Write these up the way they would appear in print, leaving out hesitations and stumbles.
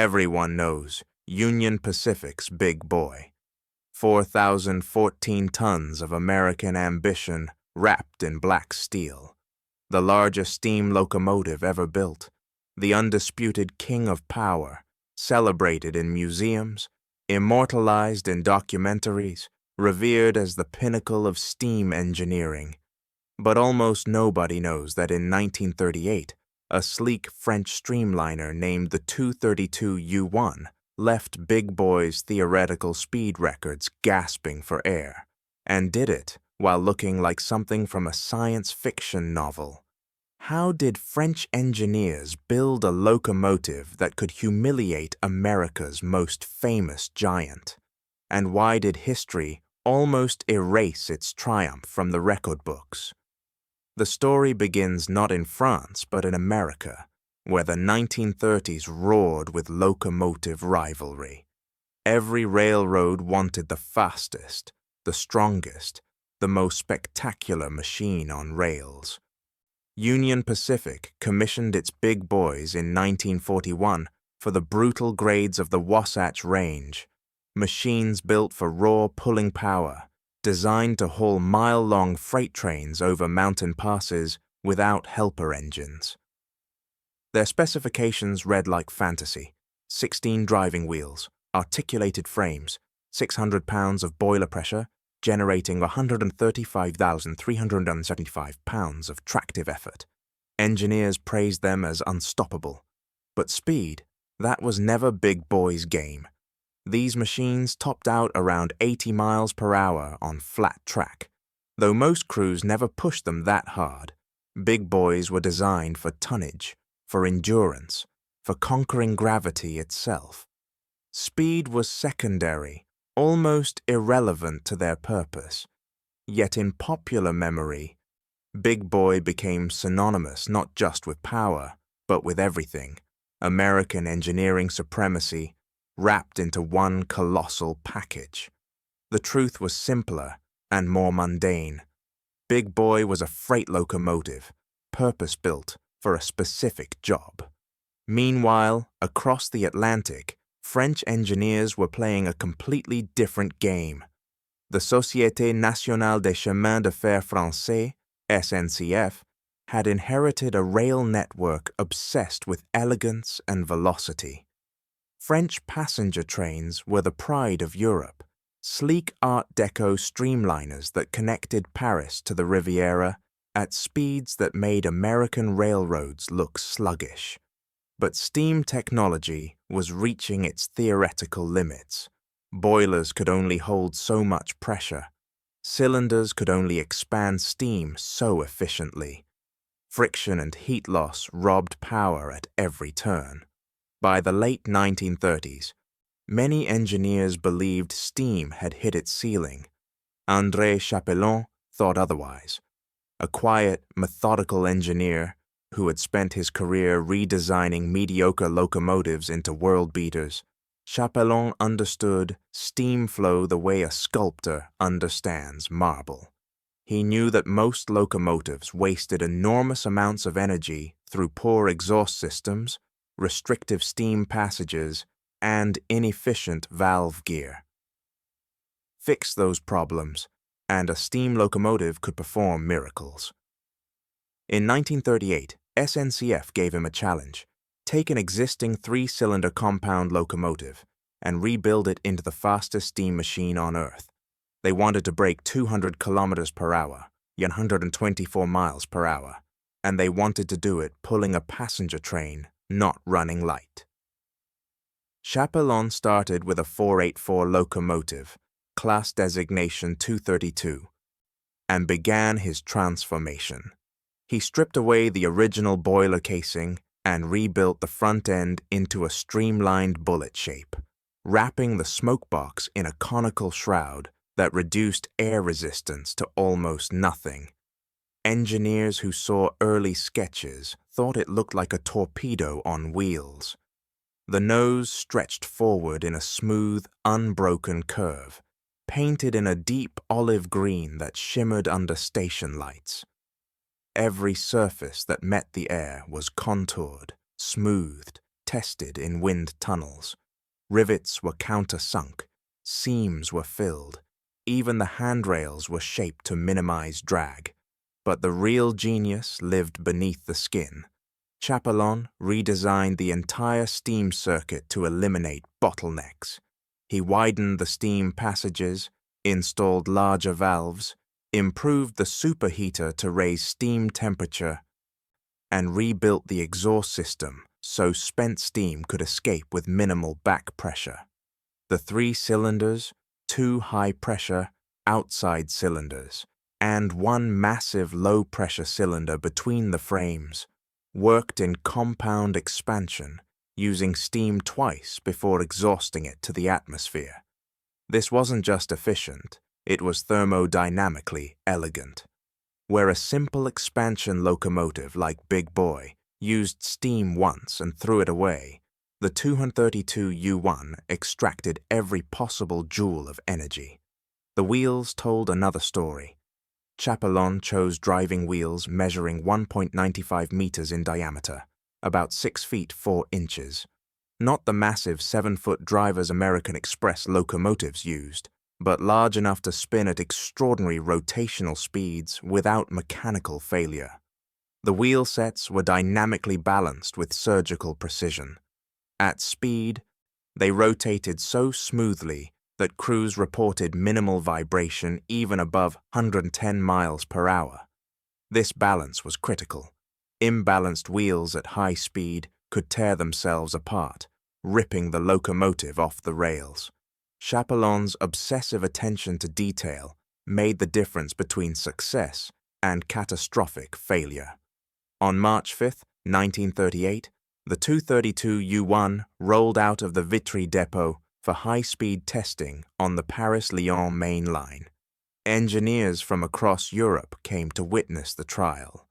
Everyone knows Union Pacific's big boy. 4,014 tons of American ambition wrapped in black steel. The largest steam locomotive ever built. The undisputed king of power, celebrated in museums, immortalized in documentaries, revered as the pinnacle of steam engineering. But almost nobody knows that in 1938, a sleek French streamliner named the 232U1 left Big Boy's theoretical speed records gasping for air, and did it while looking like something from a science fiction novel. How did French engineers build a locomotive that could humiliate America's most famous giant? And why did history almost erase its triumph from the record books? The story begins not in France but in America, where the 1930s roared with locomotive rivalry. Every railroad wanted the fastest, the strongest, the most spectacular machine on rails. Union Pacific commissioned its big boys in 1941 for the brutal grades of the Wasatch Range, machines built for raw pulling power, designed to haul mile-long freight trains over mountain passes without helper engines. Their specifications read like fantasy: 16 driving wheels, articulated frames, 600 pounds of boiler pressure, generating 135,375 pounds of tractive effort. Engineers praised them as unstoppable. But speed, that was never Big Boy's game. These machines topped out around 80 miles per hour on flat track. Though most crews never pushed them that hard, Big Boys were designed for tonnage, for endurance, for conquering gravity itself. Speed was secondary, almost irrelevant to their purpose. Yet in popular memory, Big Boy became synonymous not just with power, but with everything: American engineering supremacy, wrapped into one colossal package. The truth was simpler and more mundane. Big Boy was a freight locomotive, purpose-built for a specific job. Meanwhile, across the Atlantic, French engineers were playing a completely different game. The Société Nationale des Chemins de Fer Français, SNCF, had inherited a rail network obsessed with elegance and velocity. French passenger trains were the pride of Europe, sleek Art Deco streamliners that connected Paris to the Riviera at speeds that made American railroads look sluggish. But steam technology was reaching its theoretical limits. Boilers could only hold so much pressure. Cylinders could only expand steam so efficiently. Friction and heat loss robbed power at every turn. By the late 1930s, many engineers believed steam had hit its ceiling. André Chapelon thought otherwise. A quiet, methodical engineer who had spent his career redesigning mediocre locomotives into world beaters, Chapelon understood steam flow the way a sculptor understands marble. He knew that most locomotives wasted enormous amounts of energy through poor exhaust systems, restrictive steam passages, and inefficient valve gear. Fix those problems, and a steam locomotive could perform miracles. In 1938, SNCF gave him a challenge: take an existing 3-cylinder compound locomotive and rebuild it into the fastest steam machine on Earth. They wanted to break 200 kilometers per hour, 124 miles per hour, and they wanted to do it pulling a passenger train, not running light. Chapelon started with a 484 locomotive, class designation 232, and began his transformation. He stripped away the original boiler casing and rebuilt the front end into a streamlined bullet shape, wrapping the smoke box in a conical shroud that reduced air resistance to almost nothing. Engineers who saw early sketches thought it looked like a torpedo on wheels. The nose stretched forward in a smooth, unbroken curve, painted in a deep olive green that shimmered under station lights. Every surface that met the air was contoured, smoothed, tested in wind tunnels. Rivets were countersunk, seams were filled, even the handrails were shaped to minimize drag. But the real genius lived beneath the skin. Chapelon redesigned the entire steam circuit to eliminate bottlenecks. He widened the steam passages, installed larger valves, improved the superheater to raise steam temperature, and rebuilt the exhaust system so spent steam could escape with minimal back pressure. The 3 cylinders, 2 high-pressure outside cylinders, and 1 massive low-pressure cylinder between the frames, worked in compound expansion, using steam twice before exhausting it to the atmosphere. This wasn't just efficient, it was thermodynamically elegant. Where a simple expansion locomotive like Big Boy used steam once and threw it away, the 232 U1 extracted every possible joule of energy. The wheels told another story. Chapelon chose driving wheels measuring 1.95 meters in diameter, about 6 feet 4 inches. Not the massive 7-foot driver's American Express locomotives used, but large enough to spin at extraordinary rotational speeds without mechanical failure. The wheel sets were dynamically balanced with surgical precision. At speed, they rotated so smoothly that crews reported minimal vibration even above 110 miles per hour. This balance was critical. Imbalanced wheels at high speed could tear themselves apart, ripping the locomotive off the rails. Chapelon's obsessive attention to detail made the difference between success and catastrophic failure. On March 5, 1938, the 232 U1 rolled out of the Vitry depot for high-speed testing on the Paris-Lyon main line. Engineers from across Europe came to witness the trial.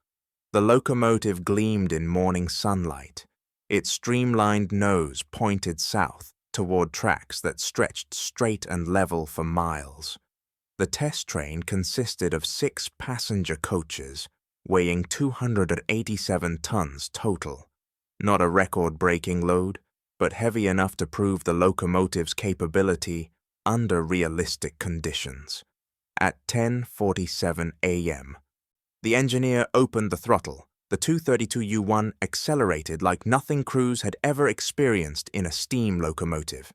The locomotive gleamed in morning sunlight. Its streamlined nose pointed south toward tracks that stretched straight and level for miles. The test train consisted of 6 passenger coaches, weighing 287 tons total. Not a record-breaking load, but heavy enough to prove the locomotive's capability under realistic conditions. At 10:47 a.m., the engineer opened the throttle. The 232 U1 accelerated like nothing crews had ever experienced in a steam locomotive.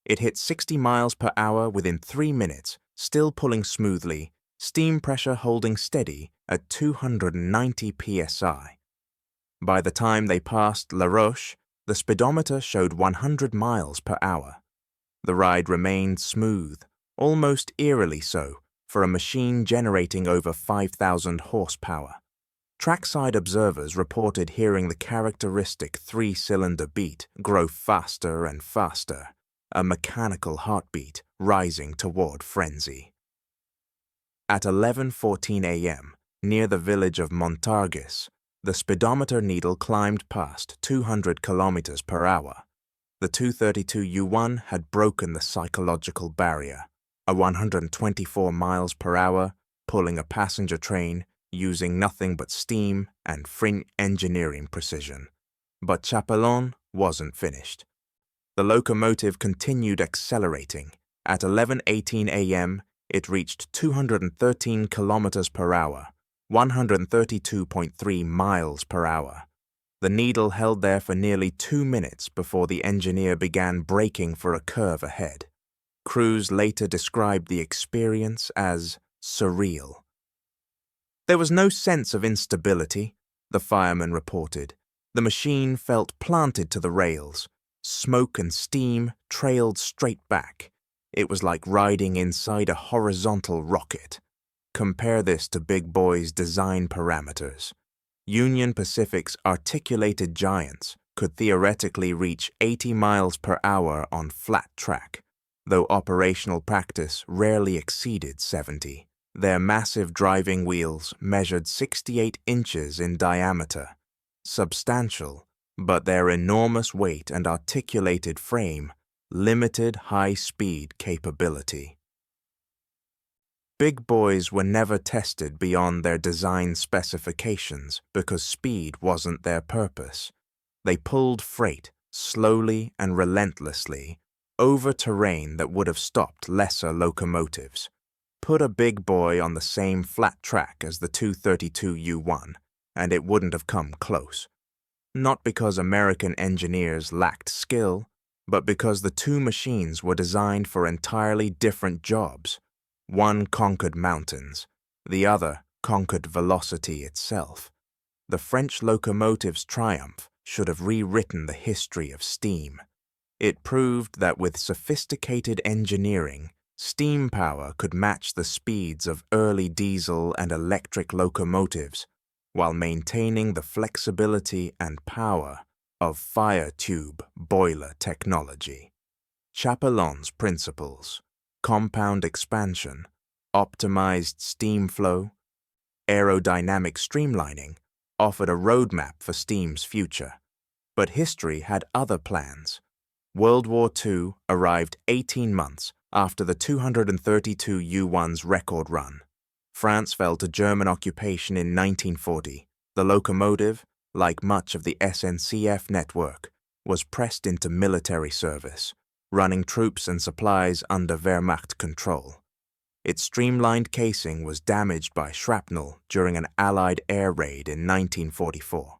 It hit 60 miles per hour within 3 minutes, still pulling smoothly, steam pressure holding steady at 290 psi. By the time they passed La Roche, the speedometer showed 100 miles per hour. The ride remained smooth, almost eerily so, for a machine generating over 5,000 horsepower. Trackside observers reported hearing the characteristic 3-cylinder beat grow faster and faster, a mechanical heartbeat rising toward frenzy. At 11:14 a.m., near the village of Montargis, the speedometer needle climbed past 200 kilometers per hour. The 232 U1 had broken the psychological barrier, a 124 miles per hour, pulling a passenger train, using nothing but steam and French engineering precision. But Chapelon wasn't finished. The locomotive continued accelerating. At 11:18 a.m., it reached 213 kilometers per hour, 132.3 miles per hour. The needle held there for nearly 2 minutes before the engineer began braking for a curve ahead. Crews later described the experience as surreal. There was no sense of instability, the fireman reported. The machine felt planted to the rails. Smoke and steam trailed straight back. It was like riding inside a horizontal rocket. Compare this to Big Boy's design parameters. Union Pacific's articulated giants could theoretically reach 80 miles per hour on flat track, though operational practice rarely exceeded 70. Their massive driving wheels measured 68 inches in diameter, substantial, but their enormous weight and articulated frame limited high-speed capability. Big Boys were never tested beyond their design specifications because speed wasn't their purpose. They pulled freight, slowly and relentlessly, over terrain that would have stopped lesser locomotives. Put a big boy on the same flat track as the 232U1, and it wouldn't have come close. Not because American engineers lacked skill, but because the two machines were designed for entirely different jobs. One conquered mountains, the other conquered velocity itself. The French locomotive's triumph should have rewritten the history of steam. It proved that with sophisticated engineering, steam power could match the speeds of early diesel and electric locomotives, while maintaining the flexibility and power of fire tube boiler technology. Chapelon's principles, compound expansion, optimized steam flow, aerodynamic streamlining, offered a roadmap for steam's future. But history had other plans. World War II arrived 18 months after the 232U1's record run. France fell to German occupation in 1940. The locomotive, like much of the SNCF network, was pressed into military service, running troops and supplies under Wehrmacht control. Its streamlined casing was damaged by shrapnel during an Allied air raid in 1944.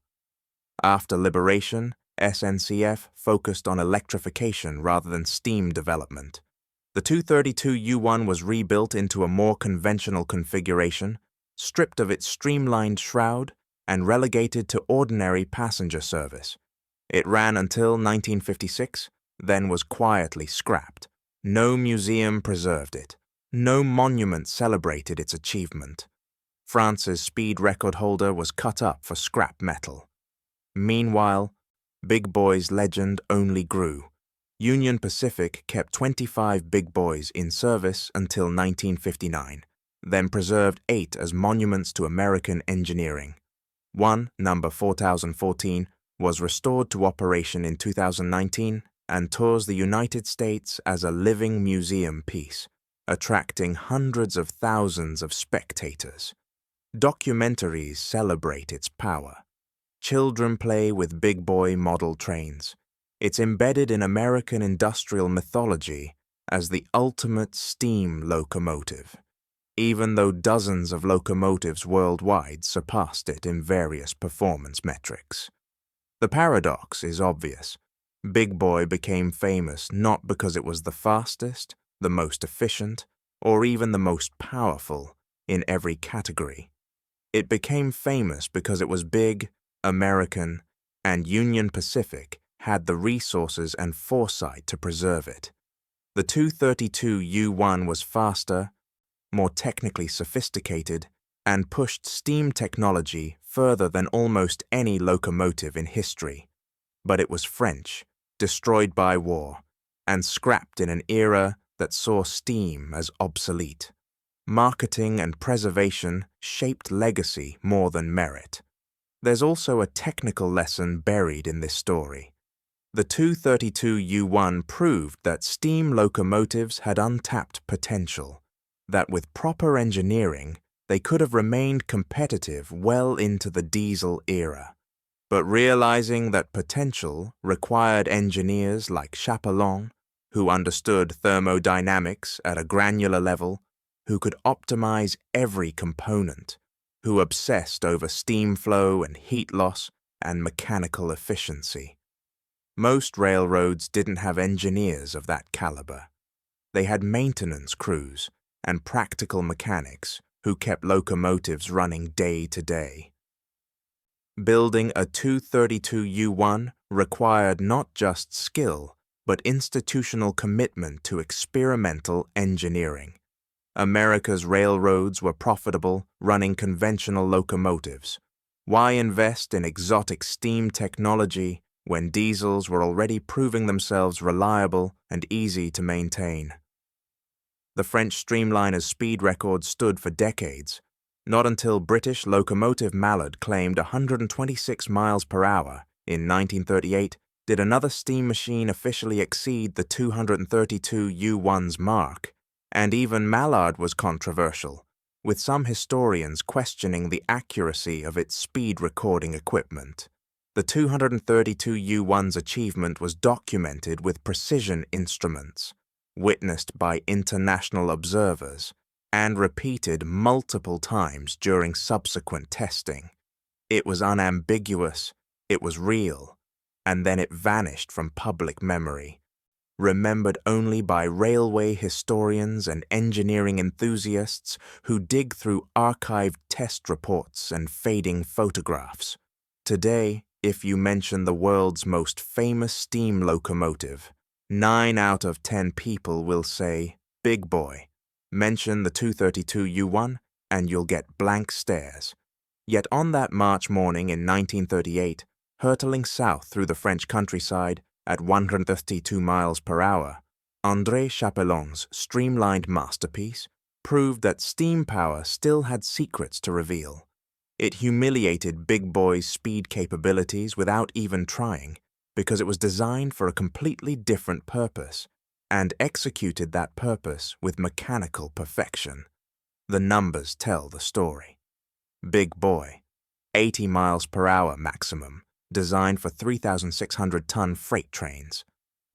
After liberation, SNCF focused on electrification rather than steam development. The 232U1 was rebuilt into a more conventional configuration, stripped of its streamlined shroud, and relegated to ordinary passenger service. It ran until 1956, then was quietly scrapped. No museum preserved it. No monument celebrated its achievement. France's speed record holder was cut up for scrap metal. Meanwhile, Big Boy's legend only grew. Union Pacific kept 25 Big Boys in service until 1959, then preserved 8 as monuments to American engineering. One, number 4014, was restored to operation in 2019 and tours the United States as a living museum piece, attracting hundreds of thousands of spectators. Documentaries celebrate its power. Children play with Big Boy model trains. It's embedded in American industrial mythology as the ultimate steam locomotive, even though dozens of locomotives worldwide surpassed it in various performance metrics. The paradox is obvious. Big Boy became famous not because it was the fastest, the most efficient, or even the most powerful in every category. It became famous because it was big, American, and Union Pacific had the resources and foresight to preserve it. The 232U1 was faster, more technically sophisticated, and pushed steam technology further than almost any locomotive in history. But it was French, destroyed by war, and scrapped in an era that saw steam as obsolete. Marketing and preservation shaped legacy more than merit. There's also a technical lesson buried in this story. The 232U1 proved that steam locomotives had untapped potential, that with proper engineering, they could have remained competitive well into the diesel era. But realizing that potential required engineers like Chapelon, who understood thermodynamics at a granular level, who could optimize every component, who obsessed over steam flow and heat loss and mechanical efficiency. Most railroads didn't have engineers of that caliber. They had maintenance crews and practical mechanics who kept locomotives running day to day. Building a 232U1 required not just skill, but institutional commitment to experimental engineering. America's railroads were profitable, running conventional locomotives. Why invest in exotic steam technology when diesels were already proving themselves reliable and easy to maintain? The French Streamliner's speed record stood for decades. Not until British locomotive Mallard claimed 126 miles per hour in 1938 did another steam machine officially exceed the 232U1's mark. And even Mallard was controversial, with some historians questioning the accuracy of its speed recording equipment. The 232U1's achievement was documented with precision instruments, witnessed by international observers, and repeated multiple times during subsequent testing. It was unambiguous, it was real, and then it vanished from public memory, remembered only by railway historians and engineering enthusiasts who dig through archived test reports and fading photographs. Today, if you mention the world's most famous steam locomotive, 9 out of 10 people will say, "Big boy." Mention the 232U1 and you'll get blank stares. Yet on that March morning in 1938, hurtling south through the French countryside at 132 miles per hour, André Chapelon's streamlined masterpiece proved that steam power still had secrets to reveal. It humiliated Big Boy's speed capabilities without even trying, because it was designed for a completely different purpose, and executed that purpose with mechanical perfection. The numbers tell the story. Big Boy, 80 miles per hour maximum, designed for 3,600-ton freight trains.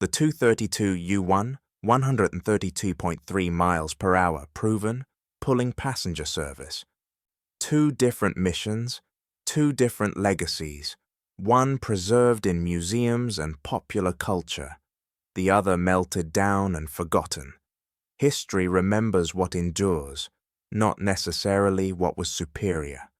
The 232U1, 132.3 miles per hour proven, pulling passenger service. 2 different missions, 2 different legacies, one preserved in museums and popular culture, the other melted down and forgotten. History remembers what endures, not necessarily what was superior.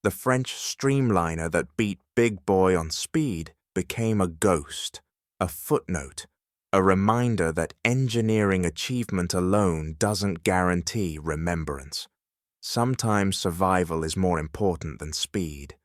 The French Streamliner that beat Big Boy on speed became a ghost, a footnote, a reminder that engineering achievement alone doesn't guarantee remembrance. Sometimes survival is more important than speed.